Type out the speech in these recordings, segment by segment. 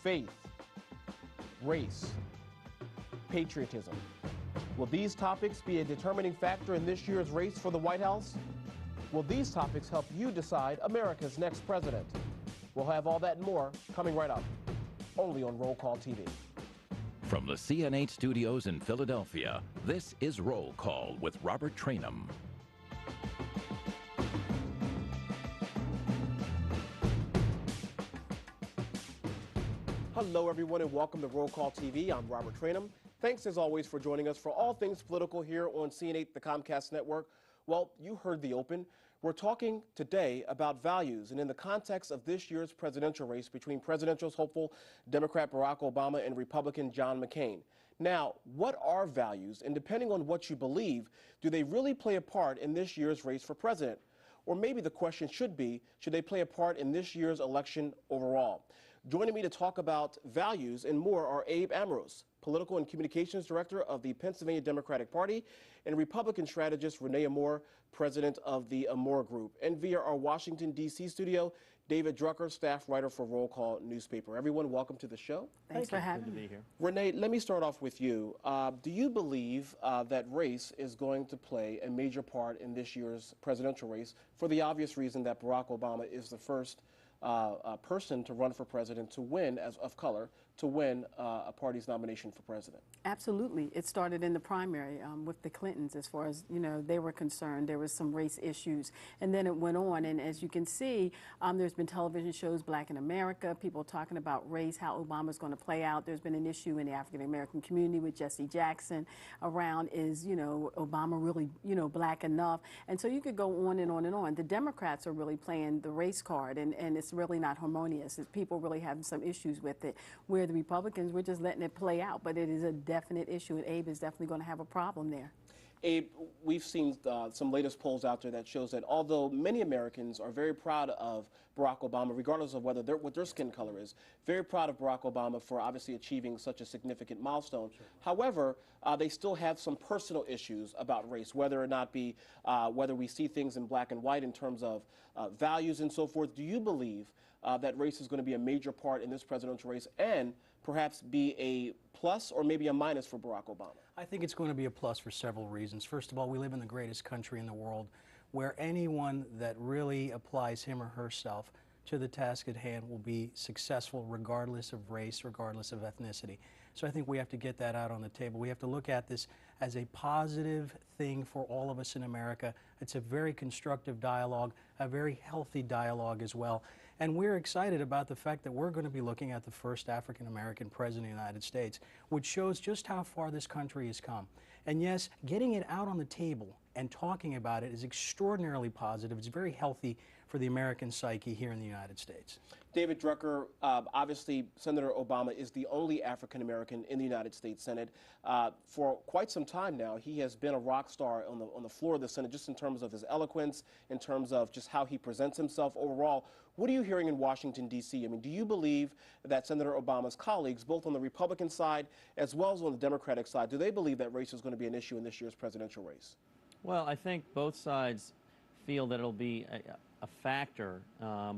faith, race, patriotism. Will these topics be a determining factor in this year's race for the White House? Will these topics help you decide America's next president? We'll have all that and more coming right up, only on Roll Call TV. From the CN8 studios in Philadelphia, this is Roll Call with Robert Trainum. Hello, everyone, and welcome to Roll Call TV. I'm Robert Trainum. Thanks, as always, for joining us for all things political here on CN8, the Comcast network. Well, you heard the open. We're talking today about values, and in the context of this year's presidential race between presidential hopeful Democrat Barack Obama and Republican John McCain. Now, what are values, and depending on what you believe, do they really play a part in this year's race for president? Or maybe the question should be, should they play a part in this year's election overall? Joining me to talk about values and more are Abe Ambrose, Political and Communications Director of the Pennsylvania Democratic Party, and Republican strategist Renee Amore, President of the Amore Group. And via our Washington, D.C. studio, David Drucker, staff writer for Roll Call newspaper. Everyone, welcome to the show. Thanks for having me. Good to be here. Renee, let me start off with you. Do you believe that race is going to play a major part in this year's presidential race for the obvious reason that Barack Obama is the first person to run for president to win, as of color, to win a party's nomination for president? Absolutely. It started in the primary with the Clintons. As far as, they were concerned, there was some race issues. And then it went on. And as you can see, there's been television shows, Black in America, people talking about race, how Obama's going to play out. There's been an issue in the African-American community with Jesse Jackson around, is, Obama really, black enough? And so you could go on and on and on. The Democrats are really playing the race card, and it's really not harmonious. People really having some issues with it, where the Republicans, we're just letting it play out, but it is a definite issue, and Abe is definitely going to have a problem there. Abe, we've seen some latest polls out there that shows that although many Americans are very proud of Barack Obama, regardless of what their skin color is, very proud of Barack Obama for obviously achieving such a significant milestone. Sure. However, they still have some personal issues about race, whether or not be whether we see things in black and white in terms of values and so forth. Do you believe that race is going to be a major part in this presidential race and perhaps be a plus or maybe a minus for Barack Obama? I think it's going to be a plus for several reasons. First of all, we live in the greatest country in the world, where anyone that really applies him or herself to the task at hand will be successful regardless of race, regardless of ethnicity. So I think we have to get that out on the table. We have to look at this as a positive thing for all of us in America. It's a very constructive dialogue, a very healthy dialogue as well. And we're excited about the fact that we're going to be looking at the first African-American president of the United States, which shows just how far this country has come. And yes, getting it out on the table and talking about it is extraordinarily positive. It's very healthy for the American psyche here in the United States. David Drucker, obviously Senator Obama is the only African-American in the United States Senate. For quite some time now, he has been a rock star on the floor of the Senate, just in terms of his eloquence, in terms of just how he presents himself overall. What are you hearing in Washington, D.C.? I mean, do you believe that Senator Obama's colleagues, both on the Republican side as well as on the Democratic side, do they believe that race is going to be an issue in this year's presidential race? Well, I think both sides feel that it'll be a factor,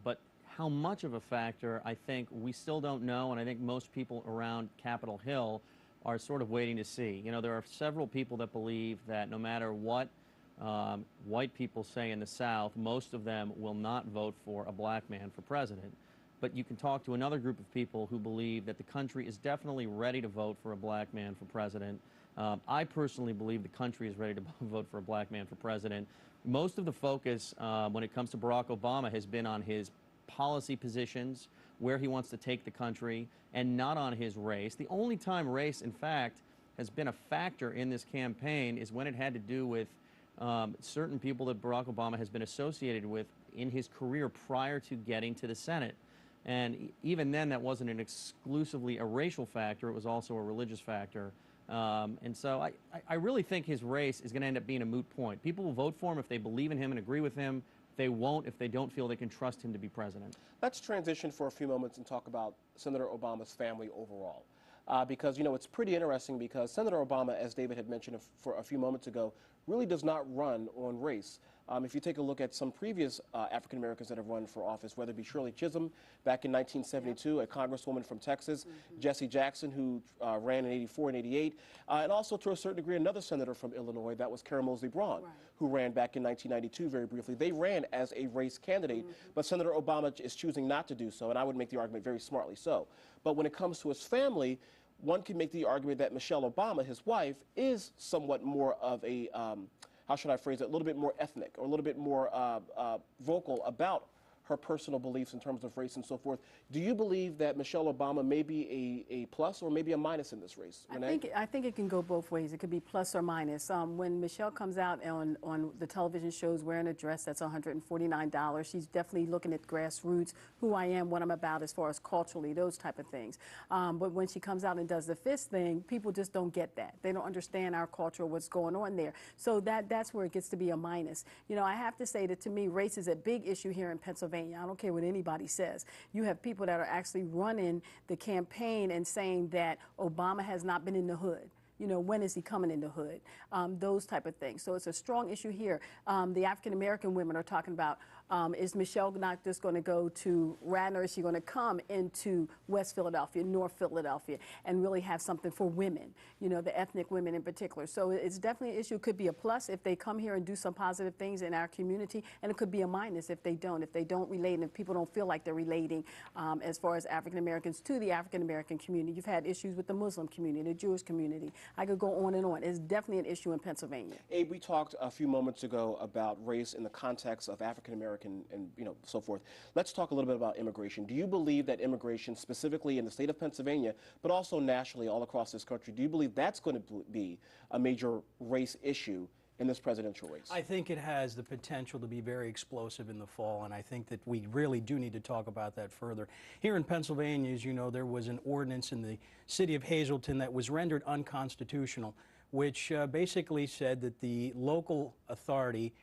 but how much of a factor, I think we still don't know, and I think most people around Capitol Hill are sort of waiting to see. There are several people that believe that no matter what white people say in the South, most of them will not vote for a black man for president. But you can talk to another group of people who believe that the country is definitely ready to vote for a black man for president. I personally believe the country is ready to vote for a black man for president. Most of the focus when it comes to Barack Obama has been on his policy positions, where he wants to take the country, and not on his race. The only time race, in fact, has been a factor in this campaign is when it had to do with certain people that Barack Obama has been associated with in his career prior to getting to the Senate. And even then, that wasn't an exclusively a racial factor. It was also a religious factor. And so I really think his race is going to end up being a moot point. People will vote for him if they believe in him and agree with him. They won't if they don't feel they can trust him to be president. Let's transition for a few moments and talk about Senator Obama's family overall. Because, it's pretty interesting because Senator Obama, as David had mentioned for a few moments ago, really does not run on race. If you take a look at some previous African Americans that have run for office, whether it be Shirley Chisholm back in 1972, a congresswoman from Texas, Jesse Jackson, who ran in '84 and '88, and also to a certain degree another senator from Illinois, that was Karen Mosley Braun, who ran back in 1992 very briefly. They ran as a race candidate, but Senator Obama is choosing not to do so, and I would make the argument very smartly so. But when it comes to his family, one can make the argument that Michelle Obama, his wife, is somewhat more of a how should I phrase it, a little bit more ethnic or a little bit more vocal about her personal beliefs in terms of race and so forth. Do you believe that Michelle Obama may be a plus or maybe a minus in this race? Renee? I think it can go both ways. It could be plus or minus. When Michelle comes out on the television shows wearing a dress that's $149, she's definitely looking at grassroots, who I am, what I'm about as far as culturally, those type of things. But when she comes out and does the fist thing, people just don't get that. They don't understand our culture, what's going on there. So that's where it gets to be a minus. You know, I have to say that to me, race is a big issue here in Pennsylvania. I don't care what anybody says. You have people that are actually running the campaign and saying that Obama has not been in the hood. You know, when is he coming in the hood? Those type of things. So it's a strong issue here. The African-American women are talking about, is Michelle not just going to go to Radnor? Is she going to come into West Philadelphia, North Philadelphia, and really have something for women, you know, the ethnic women in particular? So it's definitely an issue. It could be a plus if they come here and do some positive things in our community, and it could be a minus if they don't relate, and if people don't feel like they're relating as far as African-Americans to the African-American community. You've had issues with the Muslim community, the Jewish community. I could go on and on. It's definitely an issue in Pennsylvania. Abe, we talked a few moments ago about race in the context of African-American and so forth. Let's talk a little bit about immigration. Do you believe that immigration, specifically in the state of Pennsylvania, but also nationally all across this country, do you believe that's going to be a major race issue in this presidential race? I think it has the potential to be very explosive in the fall, and I think that we really do need to talk about that further. Here in Pennsylvania, as you know, there was an ordinance in the city of Hazleton that was rendered unconstitutional, which basically said that the local authority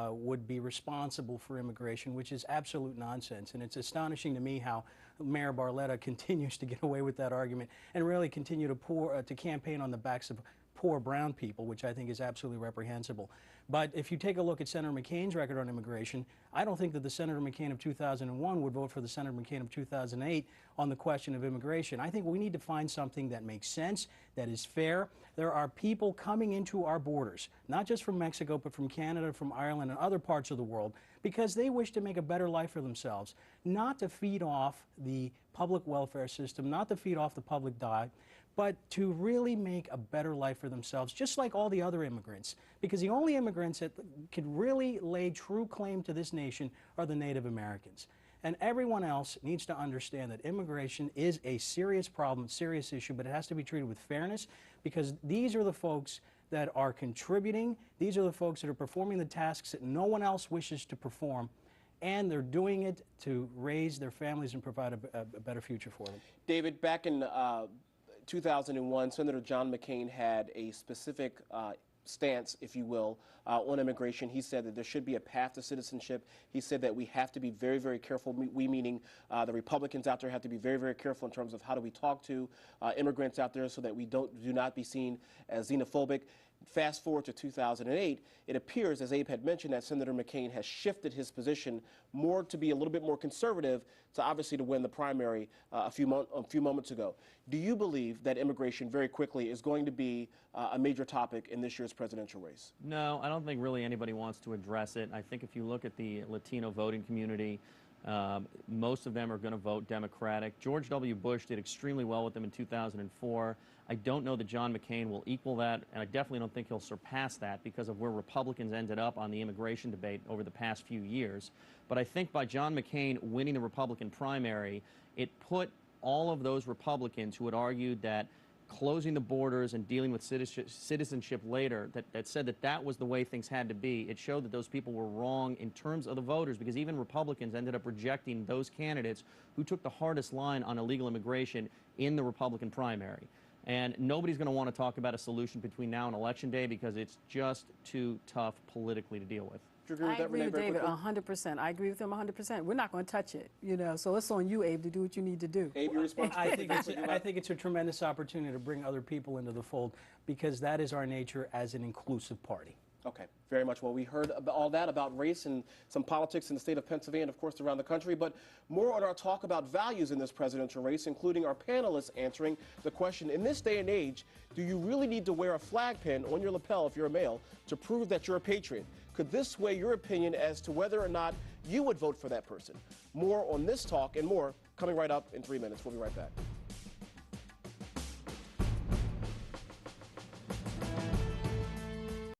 would be responsible for immigration, which is absolute nonsense. And it's astonishing to me how Mayor Barletta continues to get away with that argument and really continue to campaign on the backs of poor brown people, which I think is absolutely reprehensible. But if you take a look at Senator McCain's record on immigration, I don't think that the Senator McCain of 2001 would vote for the Senator McCain of 2008 on the question of immigration. I think we need to find something that makes sense, that is fair. There are people coming into our borders, not just from Mexico, but from Canada, from Ireland, and other parts of the world, because they wish to make a better life for themselves, not to feed off the public welfare system, not to feed off the public diet, but to really make a better life for themselves, just like all the other immigrants. Because the only immigrants that can really lay true claim to this nation are the Native Americans. And everyone else needs to understand that immigration is a serious problem, serious issue, but it has to be treated with fairness, because these are the folks that are contributing, these are the folks that are performing the tasks that no one else wishes to perform, and they're doing it to raise their families and provide a better future for them. David, back in 2001, Senator John McCain had a specific stance, if you will, on immigration. He said that there should be a path to citizenship. He said that we have to be very, very careful. We meaning the Republicans out there have to be very, very careful in terms of how do we talk to immigrants out there so that we do not be seen as xenophobic. Fast forward to 2008, it appears, as Abe had mentioned, that Senator McCain has shifted his position more to be a little bit more conservative to obviously to win the primary a few moments ago. Do you believe that immigration very quickly is going to be a major topic in this year's presidential race? No, I don't think really anybody wants to address it. I think if you look at the Latino voting community, most of them are going to vote Democratic. George W. Bush did extremely well with them in 2004. I don't know that John McCain will equal that, and I definitely don't think he'll surpass that because of where Republicans ended up on the immigration debate over the past few years. But I think by John McCain winning the Republican primary, it put all of those Republicans who had argued that closing the borders and dealing with citizenship later, that said that that was the way things had to be, it showed that those people were wrong in terms of the voters, because even Republicans ended up rejecting those candidates who took the hardest line on illegal immigration in the Republican primary. And nobody's going to want to talk about a solution between now and Election Day because it's just too tough politically to deal with. Do you agree with I that, agree Renee, with very David quickly? 100%. I agree with him 100%. We're not going to touch it, you know, so it's on you, Abe, to do what you need to do. Abe, your response? I think it's a tremendous opportunity to bring other people into the fold, because that is our nature as an inclusive party. Okay, very much. Well, we heard about all that about race and some politics in the state of Pennsylvania and, of course, around the country. But more on our talk about values in this presidential race, including our panelists answering the question, in this day and age, do you really need to wear a flag pin on your lapel if you're a male to prove that you're a patriot? Could this sway your opinion as to whether or not you would vote for that person? More on this talk and more coming right up in 3 minutes. We'll be right back.